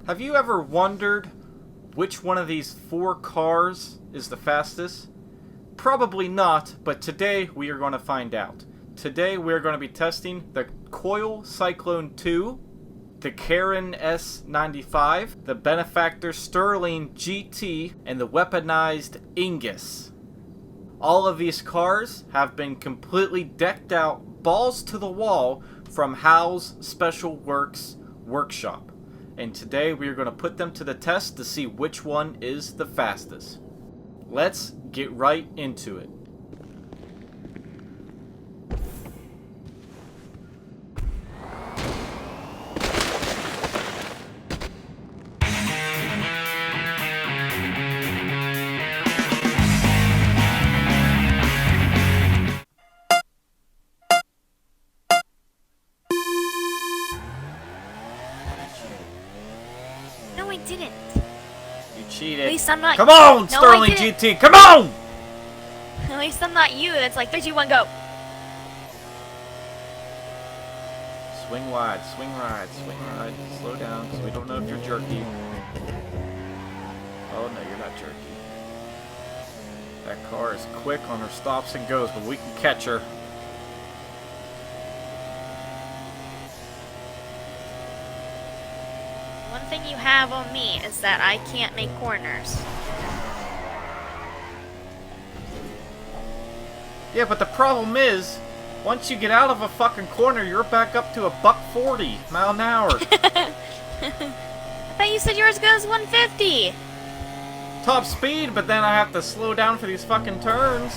Have you ever wondered which one of these 4 cars is the fastest? Probably not, but today we are going to find out. Today we are going to be testing the Coil Cyclone 2, the Karin S95, the Benefactor Stirling GT, and the Weaponized Ignus. All of these cars have been completely decked out, balls to the wall, from Hal's Special Works workshop. And today we are going to put them to the test to see which one is the fastest. Let's get right into it. No, I didn't. You cheated. At least I'm not. Come on, No, Stirling I didn't. GT, come on! At least I'm not you. That's like 3, 2, 1, go. Swing wide, swing right, swing right. Slow down, because we don't know if you're jerky. Oh no, you're not jerky. That car is quick on her stops and goes, but we can catch her. One thing you have on me is that I can't make corners. Yeah, but the problem is, once you get out of a fucking corner, you're back up to a $140 mile an hour. I thought you said yours goes 150. Top speed, but then I have to slow down for these fucking turns.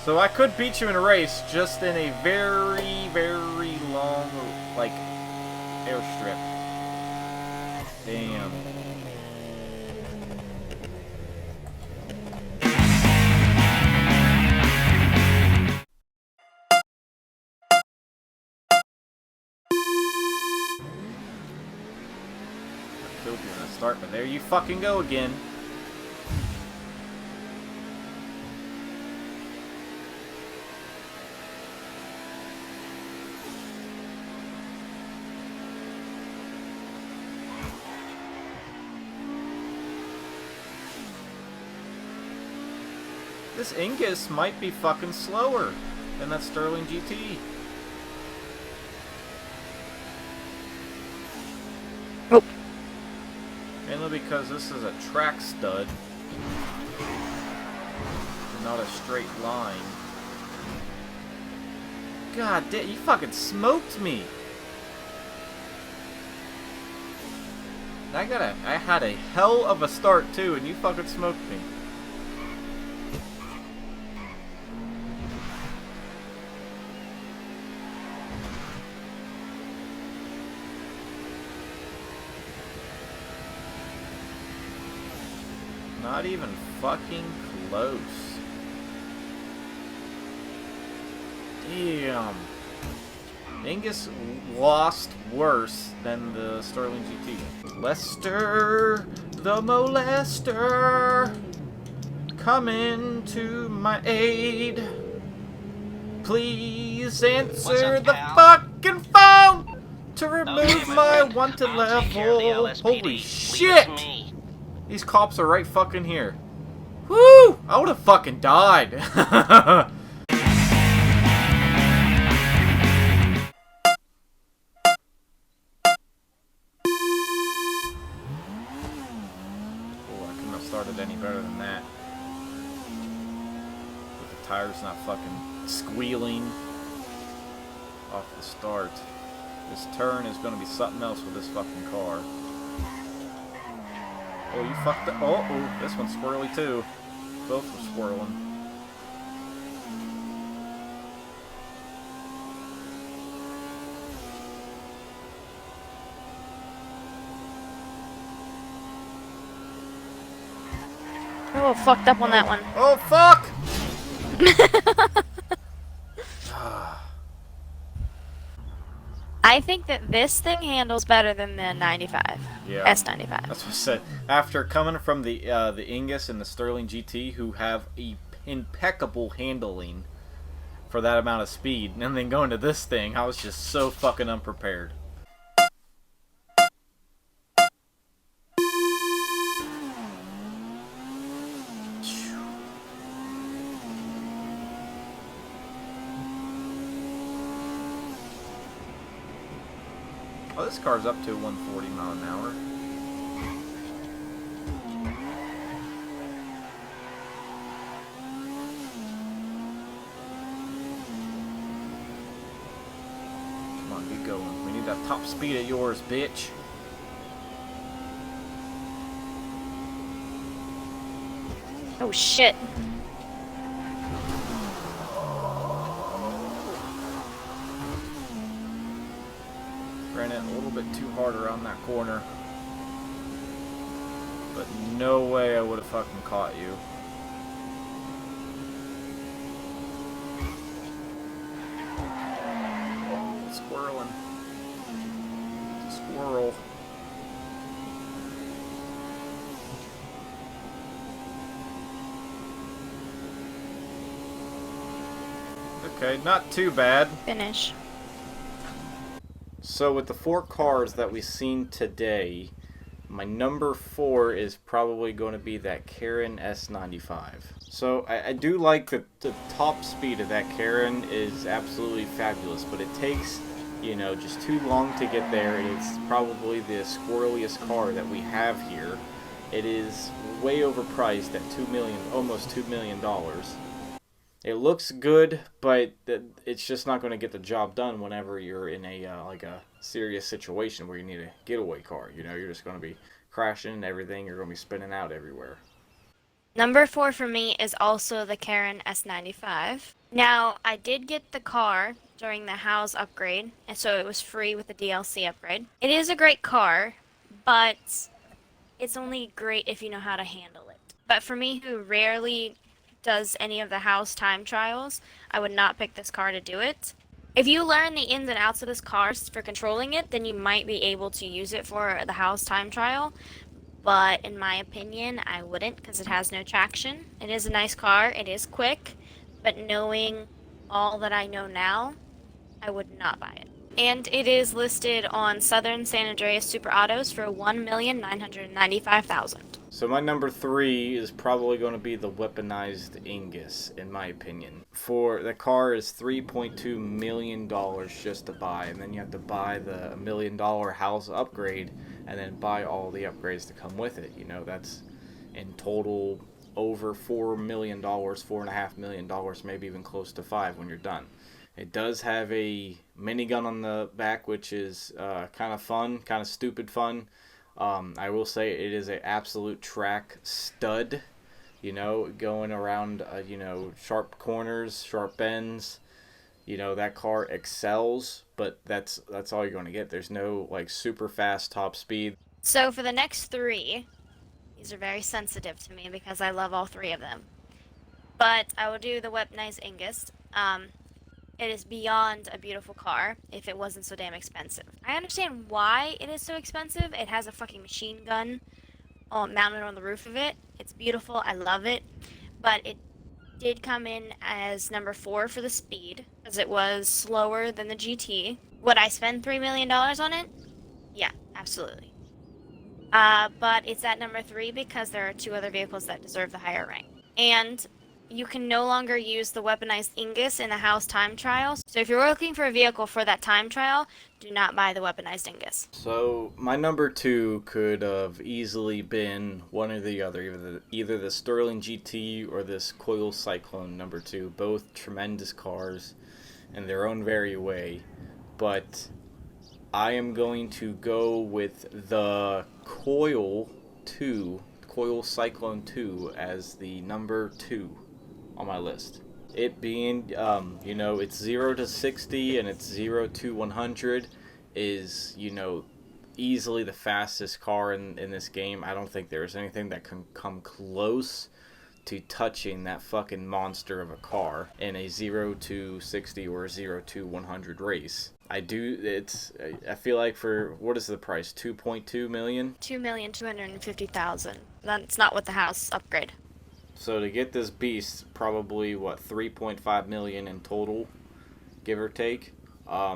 So I could beat you in a race, just in a very, very long, like, airstrip. Damn. I killed you in the start, but there you fucking go again. This Ignus might be fucking slower than that Stirling GT. Oh. Mainly because this is a track stud, not a straight line. God damn, you fucking smoked me. I had a hell of a start too, and you fucking smoked me. Not even fucking close. Damn. Ignus lost worse than the Stirling GT. Lester, the molester, coming to my aid. Please answer the fucking phone to remove my wanted level. Holy shit! These cops are right fucking here. Woo! I would have fucking died. Oh, I couldn't have started any better than that. With the tires not fucking squealing off the start. This turn is going to be something else with this fucking car. Oh, you fucked up. Oh, this one's squirrely too. Both were swirling. Oh, fucked up on that one. Oh, fuck! I think that this thing handles better than the 95. Yeah. S95. That's what I said. After coming from the Ignus and the Stirling GT, who have a impeccable handling for that amount of speed. And then going to this thing, I was just so fucking unprepared. Oh, this car's up to 140 mile an hour. Come on, get going. We need that top speed of yours, bitch. Oh shit. Ran it a little bit too hard around that corner. But no way I would have fucking caught you. Oh, squirreling. Squirrel. Okay, not too bad. Finish. So with the 4 cars that we've seen today, my number 4 is probably going to be that Karin S95. So I do like the top speed of that Karin is absolutely fabulous, but it takes, you know, just too long to get there, and it's probably the squirreliest car that we have here. It is way overpriced at $2 million, almost $2 million. It looks good, but it's just not going to get the job done whenever you're in a like a serious situation where you need a getaway car. You know, you're just going to be crashing and everything. You're going to be spinning out everywhere. Number 4 for me is also the Karin S95. Now, I did get the car during the house upgrade, and so it was free with the DLC upgrade. It is a great car, but it's only great if you know how to handle it. But for me, who rarely does any of the house time trials, I would not pick this car to do it. If you learn the ins and outs of this car for controlling it, then you might be able to use it for the house time trial. But in my opinion, I wouldn't, because it has no traction. It is a nice car, it is quick, but knowing all that I know now, I would not buy it. And it is listed on Southern San Andreas Super Autos for $1,995,000. So my number 3 is probably going to be the Weaponized Ignus, in my opinion. For the car is $3.2 million just to buy, and then you have to buy the $1 million house upgrade, and then buy all the upgrades to come with it. You know, that's in total over $4 million, $4.5 million, maybe even close to $5 million when you're done. It does have a minigun on the back, which is kind of fun, kind of stupid fun. I will say it is an absolute track stud, you know, going around, you know, sharp corners, sharp bends. You know, that car excels, but that's all you're going to get. There's no, like, super fast top speed. So for the next 3, these are very sensitive to me because I love all 3 of them. But I will do the Weaponized Ignus. It is beyond a beautiful car if it wasn't so damn expensive. I understand why it is so expensive. It has a fucking machine gun mounted on the roof of it. It's beautiful. I love it. But it did come in as number 4 for the speed, as it was slower than the GT. Would I spend $3 million on it? Yeah, absolutely. But it's at number 3 because there are 2 other vehicles that deserve the higher rank. And you can no longer use the Weaponized Ignus in the house time trials. So if you're looking for a vehicle for that time trial, do not buy the Weaponized Ignus. So my number 2 could have easily been one or the other, either the Stirling GT or this Coil Cyclone number 2. Both tremendous cars in their own very way. But I am going to go with the Coil Cyclone 2 as the number 2 on my list. It being, you know, it's 0 to 60 and it's 0 to 100 is, you know, easily the fastest car in this game. I don't think there's anything that can come close to touching that fucking monster of a car in a 0 to 60 or 0 to 100 race. I feel like for, what is the price, 2.2 million? 2,250,000. That's not with the house upgrade. So to get this beast, probably what, 3.5 million in total, give or take. I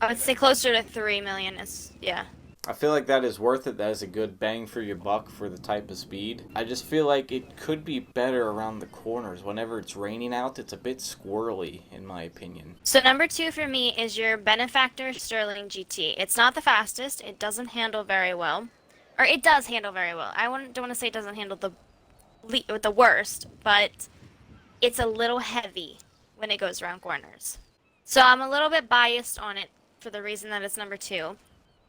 would say closer to 3 million is, yeah. I feel like that is worth it. That is a good bang for your buck for the type of speed. I just feel like it could be better around the corners. Whenever it's raining out, it's a bit squirrely, in my opinion. So number 2 for me is your Benefactor Stirling GT. It's not the fastest. It doesn't handle very well. Or it does handle very well. Don't want to say it doesn't handle the worst, but it's a little heavy when it goes around corners. So I'm a little bit biased on it for the reason that it's number 2.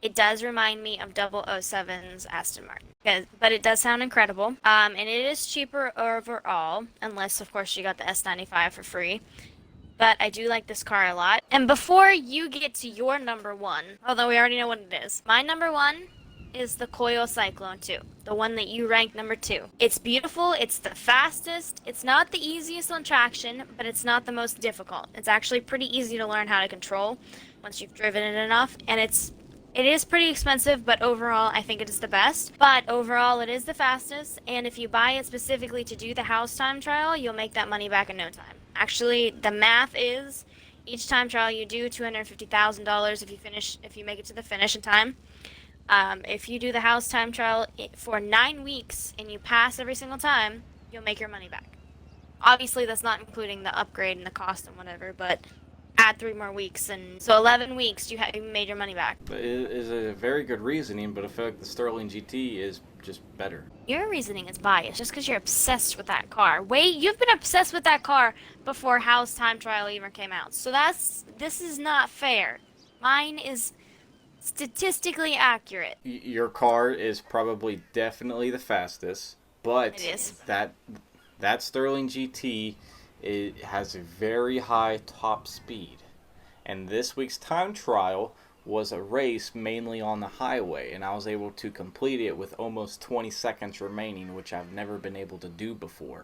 It does remind me of 007's Aston Martin, but it does sound incredible. And it is cheaper overall, unless of course you got the S95 for free. But I do like this car a lot. And before you get to your number 1, although we already know what it is, my number 1 is the Coil Cyclone 2, the one that you ranked number 2. It's beautiful, it's the fastest, it's not the easiest on traction, but it's not the most difficult. It's actually pretty easy to learn how to control once you've driven it enough, and it is pretty expensive, but overall I think it is the best. But overall it is the fastest, and if you buy it specifically to do the house time trial, you'll make that money back in no time. Actually, the math is each time trial you do $250,000 if you make it to the finish in time. If you do the house time trial for 9 weeks and you pass every single time, you'll make your money back. Obviously, that's not including the upgrade and the cost and whatever, but add 3 more weeks, and so 11 weeks you made your money back. But it is a very good reasoning, but I feel like the Stirling GT is just better. Your reasoning is biased just because you're obsessed with that car. Wait, you've been obsessed with that car before house time trial even came out, so this is not fair. Mine is statistically accurate. Your car is probably definitely the fastest, but It is. that Stirling GT, it has a very high top speed, and this week's time trial was a race mainly on the highway, and I was able to complete it with almost 20 seconds remaining, which I've never been able to do before.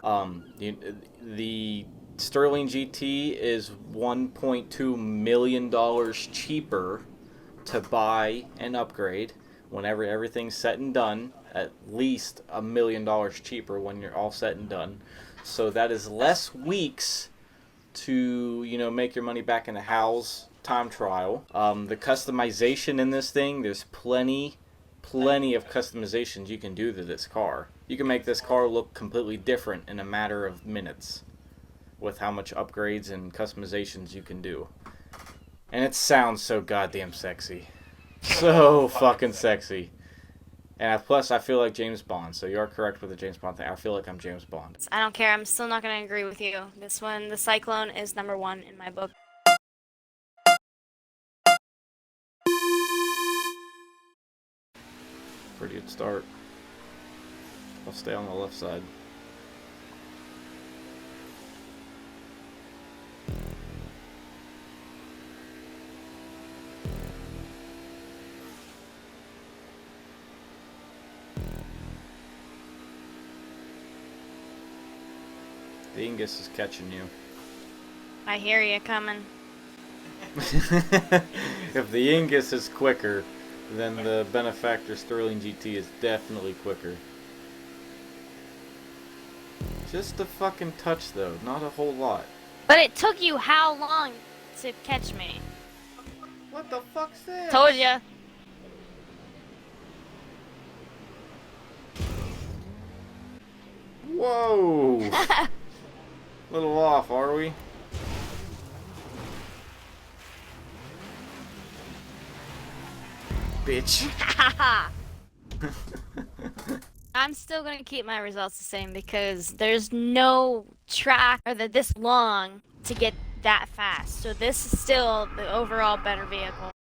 The Stirling GT is $1.2 million cheaper to buy and upgrade whenever everything's said and done, at least $1 million cheaper when you're all said and done. So that is less weeks to, make your money back in the house time trial. The customization in this thing, there's plenty of customizations you can do to this car. You can make this car look completely different in a matter of minutes with how much upgrades and customizations you can do. And it sounds so goddamn sexy. So fucking sexy. And plus, I feel like James Bond, so you are correct with the James Bond thing. I feel like I'm James Bond. I don't care, I'm still not going to agree with you. This one, the Cyclone, is number 1 in my book. Pretty good start. I'll stay on the left side. The Ingus is catching you. I hear you coming. If the Ingus is quicker, then the Benefactor Stirling GT is definitely quicker. Just a fucking touch though, not a whole lot. But it took you how long to catch me? What the fuck's this? Told ya. Whoa! Little off, are we? Bitch. I'm still gonna keep my results the same because there's no track or this long to get that fast. So this is still the overall better vehicle.